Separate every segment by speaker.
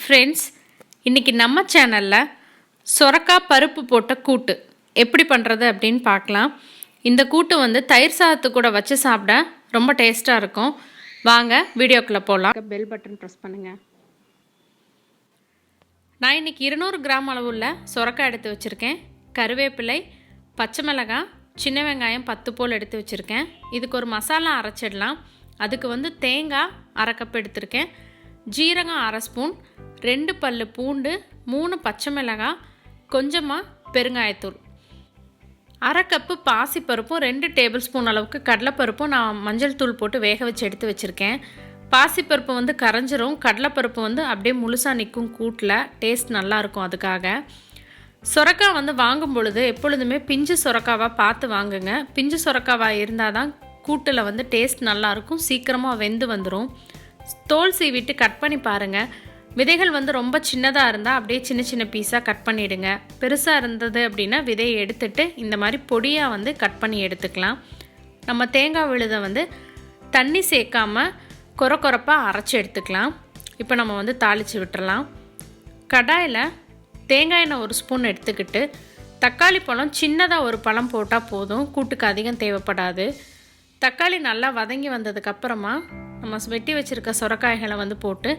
Speaker 1: Friends, இன்றைக்கி நம்ம சேனலில் சொரக்காய் பருப்பு போட்ட கூட்டு எப்படி பண்ணுறது அப்படின்னு பார்க்கலாம். இந்த கூட்டு வந்து தயிர் சாதத்து கூட வச்சு சாப்பிட ரொம்ப டேஸ்ட்டாக இருக்கும். வாங்க வீடியோக்குள்ளே போகலாம். பெல் பட்டன் ப்ரெஸ் பண்ணுங்கள். நான் இன்றைக்கி 200 கிராம் அளவுள்ள சொரக்காய் எடுத்து வச்சுருக்கேன். கருவேப்பிலை, பச்சை மிளகாய், சின்ன வெங்காயம் 10 போல் எடுத்து வச்சுருக்கேன். இதுக்கு ஒரு மசாலா அரைச்சிடலாம். அதுக்கு வந்து தேங்காய் 1/2 கப் எடுத்திருக்கேன், ஜீரகம் 1/2 ஸ்பூன், 2 பல்லு பூண்டு, 3 பச்சை மிளகாய், கொஞ்சமாக பெருங்காயத்தூள், 1/2 கப்பு பாசிப்பருப்பும் 2 டேபிள் ஸ்பூன் அளவுக்கு கடலைப்பருப்பும் நான் மஞ்சள் தூள் போட்டு வேக வச்சு எடுத்து வச்சுருக்கேன். பாசிப்பருப்பு வந்து கரைஞ்சிரும், கடலைப்பருப்பு வந்து அப்படியே முழுசாக நிற்கும். கூட்டில் டேஸ்ட் நல்லாயிருக்கும். அதுக்காக சொரக்காய் வந்து வாங்கும் பொழுது எப்பொழுதுமே பிஞ்சு சொரக்காவாக பார்த்து வாங்குங்க. பிஞ்சு சொரக்காவாக இருந்தால் தான் கூட்டில் வந்து டேஸ்ட் நல்லாயிருக்கும், சீக்கிரமாக வெந்து வந்துடும். தோல் சீவிட்டு கட் பண்ணி பாருங்கள். விதைகள் வந்து ரொம்ப சின்னதாக இருந்தால் அப்படியே சின்ன சின்ன பீஸாக கட் பண்ணிவிடுங்க. பெருசாக இருந்தது அப்படின்னா விதையை எடுத்துட்டு இந்த மாதிரி பொடியாக வந்து கட் பண்ணி எடுத்துக்கலாம். நம்ம தேங்காய் விழுதை வந்து தண்ணி சேர்க்காமல் கொரப்பாக அரைச்சி எடுத்துக்கலாம். இப்போ நம்ம வந்து தாளித்து விட்டுறலாம். கடாயில் தேங்காய் எண்ணெய் 1 ஸ்பூன் எடுத்துக்கிட்டு தக்காளி பழம் சின்னதாக ஒரு பழம் போட்டால் போதும், கூட்டுக்கு அதிகம் தேவைப்படாது. தக்காளி நல்லா வதங்கி வந்ததுக்கப்புறமா நம்ம வெட்டி வச்சுருக்க சொரக்காய்களை வந்து போட்டு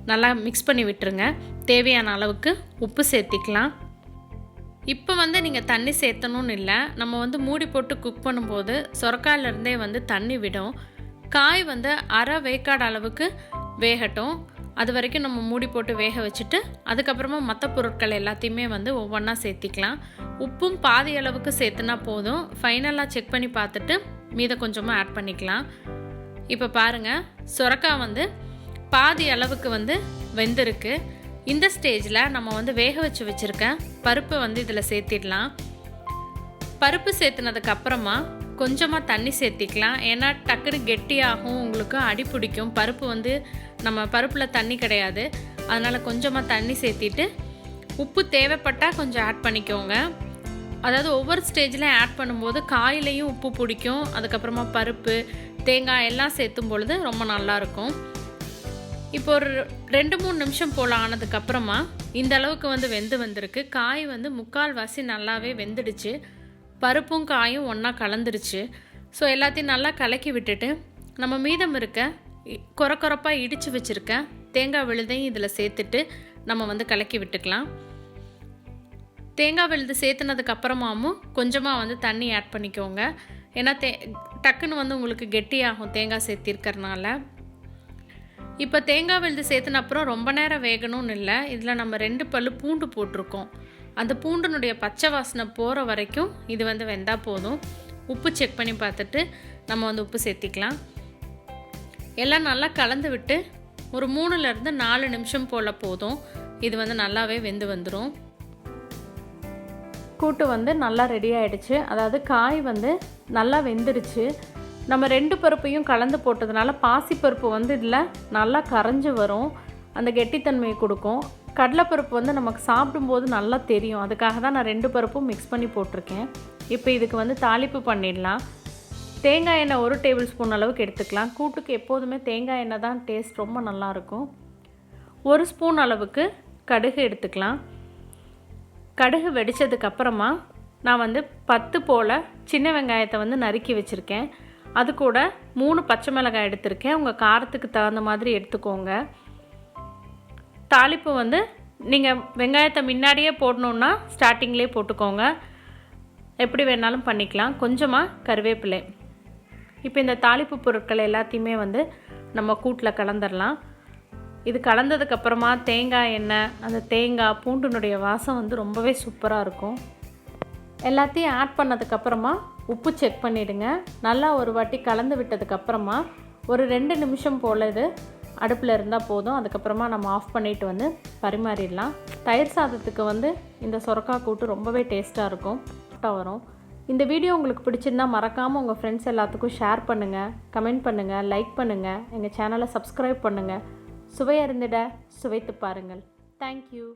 Speaker 1: நல்லா மிக்ஸ் பண்ணி விட்டுருங்க. தேவையான அளவுக்கு உப்பு சேர்த்திக்கலாம். இப்போ வந்து நீங்கள் தண்ணி சேர்த்தணும்னு இல்லை, நம்ம வந்து மூடி போட்டு குக் பண்ணும்போது சொரக்காயிலேருந்தே வந்து தண்ணி விடும். காய் வந்து அரை வேக்காடு அளவுக்கு வேகட்டும். அது வரைக்கும் நம்ம மூடி போட்டு வேக வச்சுட்டு அதுக்கப்புறமா மற்ற பொருட்கள் எல்லாத்தையுமே வந்து ஒவ்வொன்றா சேர்த்திக்கலாம். உப்பும் பாதி அளவுக்கு சேர்த்துனா போதும். ஃபைனலாக செக் பண்ணி பார்த்துட்டு மீதை கொஞ்சமாக ஆட் பண்ணிக்கலாம். இப்போ பாருங்கள், சொரக்காய் வந்து பாதி அளவுக்கு வந்து வெந்திருக்கு. இந்த ஸ்டேஜில் நம்ம வந்து வேக வச்சு வச்சுருக்க பருப்பை வந்து இதில் சேர்த்திடலாம். பருப்பு சேர்த்துனதுக்கப்புறமா கொஞ்சமாக தண்ணி சேர்த்திக்கலாம். ஏன்னா டக்குனு கெட்டியாகும், உங்களுக்கு அடி பிடிக்கும். பருப்பு வந்து நம்ம பருப்பில் தண்ணி கிடையாது, அதனால் கொஞ்சமாக தண்ணி சேர்த்திட்டு உப்பு தேவைப்பட்டால் கொஞ்சம் ஆட் பண்ணிக்கோங்க. அதாவது ஒவ்வொரு ஸ்டேஜில் ஆட் பண்ணும்போது காயிலையும் உப்பு பிடிக்கும். அதுக்கப்புறமா பருப்பு, தேங்காய் எல்லாம் சேர்த்தும் பொழுது ரொம்ப நல்லாயிருக்கும். இப்போ ஒரு 2-3 நிமிஷம் போல் ஆனதுக்கப்புறமா இந்த அளவுக்கு வந்து வெந்து வந்திருக்கு. காய் வந்து 3/4 நல்லாவே வெந்துடுச்சு. பருப்பும் காயும் ஒன்றா கலந்துருச்சு. ஸோ எல்லாத்தையும் நல்லா கலக்கி விட்டுட்டு நம்ம மீதம் இருக்க கொரப்பாக இடித்து வச்சுருக்க தேங்காய் விழுதையும் இதில் சேர்த்துட்டு நம்ம வந்து கலக்கி விட்டுக்கலாம். தேங்காய் விழுது சேர்த்துனதுக்கப்புறமாவும் கொஞ்சமாக வந்து தண்ணி ஆட் பண்ணிக்கோங்க. ஏன்னா டக்குன்னு வந்து உங்களுக்கு கெட்டியாகும் தேங்காய் சேர்த்திருக்கறனால. இப்போ தேங்காய் விழுது சேர்த்துன அப்புறம் ரொம்ப நேரம் வேகணும்னு இல்லை. இதில் நம்ம 2 பல்லு பூண்டு போட்டிருக்கோம். அந்த பூண்டினுடைய பச்சை வாசனை போகிற வரைக்கும் இது வந்து வெந்தால் போதும். உப்பு செக் பண்ணி பார்த்துட்டு நம்ம வந்து உப்பு சேர்த்திக்கலாம். எல்லாம் நல்லா கலந்து விட்டு ஒரு 3-4 நிமிஷம் போல் போதும். இது வந்து நல்லாவே வெந்து வந்துடும். கூட்டு வந்து நல்லா ரெடி ஆகிடுச்சு. அதாவது காய் வந்து நல்லா வெந்துடுச்சு. நம்ம 2 பருப்பையும் கலந்து போட்டதுனால பாசிப்பருப்பு வந்து இதில் நல்லா கரைஞ்சி வரும், அந்த கெட்டித்தன்மையை கொடுக்கும். கடலைப்பருப்பு வந்து நமக்கு சாப்பிடும்போது நல்லா தெரியும். அதுக்காக தான் நான் 2 பருப்பும் மிக்ஸ் பண்ணி போட்டிருக்கேன். இப்போ இதுக்கு வந்து தாளிப்பு பண்ணிடலாம். தேங்காய் எண்ணெய் 1 டேபிள் ஸ்பூன் அளவுக்கு எடுத்துக்கலாம். கூட்டுக்கு எப்போதுமே தேங்காய் எண்ணெய் தான் டேஸ்ட் ரொம்ப நல்லாயிருக்கும். 1 ஸ்பூன் அளவுக்கு கடுகு எடுத்துக்கலாம். கடுகு வெடித்ததுக்கப்புறமா நான் வந்து 10 போல் சின்ன வெங்காயத்தை வந்து நறுக்கி வச்சுருக்கேன். அது கூட 3 பச்சை மிளகாய் எடுத்திருக்கேன். உங்கள் காரத்துக்கு தகுந்த மாதிரி எடுத்துக்கோங்க. தாளிப்பு வந்து நீங்கள் வெங்காயத்தை முன்னாடியே போடணுன்னா ஸ்டார்டிங்லேயே போட்டுக்கோங்க, எப்படி வேணாலும் பண்ணிக்கலாம். கொஞ்சமாக கருவேப்பிலை. இப்போ இந்த தாளிப்பு பொருட்கள் எல்லாத்தையுமே வந்து நம்ம கூட்டில் கலந்துடலாம். இது கலந்ததுக்கப்புறமா தேங்காய் எண்ணெய், அந்த தேங்காய் பூண்டினுடைய வாசம் வந்து ரொம்பவே சூப்பராக இருக்கும். எல்லாத்தையும் ஆட் பண்ணதுக்கப்புறமா உப்பு செக் பண்ணிவிடுங்க. நல்லா ஒரு வாட்டி கலந்து விட்டதுக்கப்புறமா ஒரு 2 நிமிஷம் போல் இது அடுப்பில் இருந்தால் போதும். அதுக்கப்புறமா நம்ம ஆஃப் பண்ணிவிட்டு வந்து பரிமாறிடலாம். தயிர் சாதத்துக்கு வந்து இந்த சொரக்காய் கூட்டு ரொம்பவே டேஸ்ட்டாக இருக்கும், வரும். இந்த வீடியோ உங்களுக்கு பிடிச்சிருந்தால் மறக்காமல் உங்கள் ஃப்ரெண்ட்ஸ் எல்லாத்துக்கும் ஷேர் பண்ணுங்கள், கமெண்ட் பண்ணுங்கள், லைக் பண்ணுங்கள், எங்கள் சேனலை சப்ஸ்கிரைப் பண்ணுங்கள். சுவை அறிந்திட சுவைத்து பாருங்கள். தேங்க்யூ.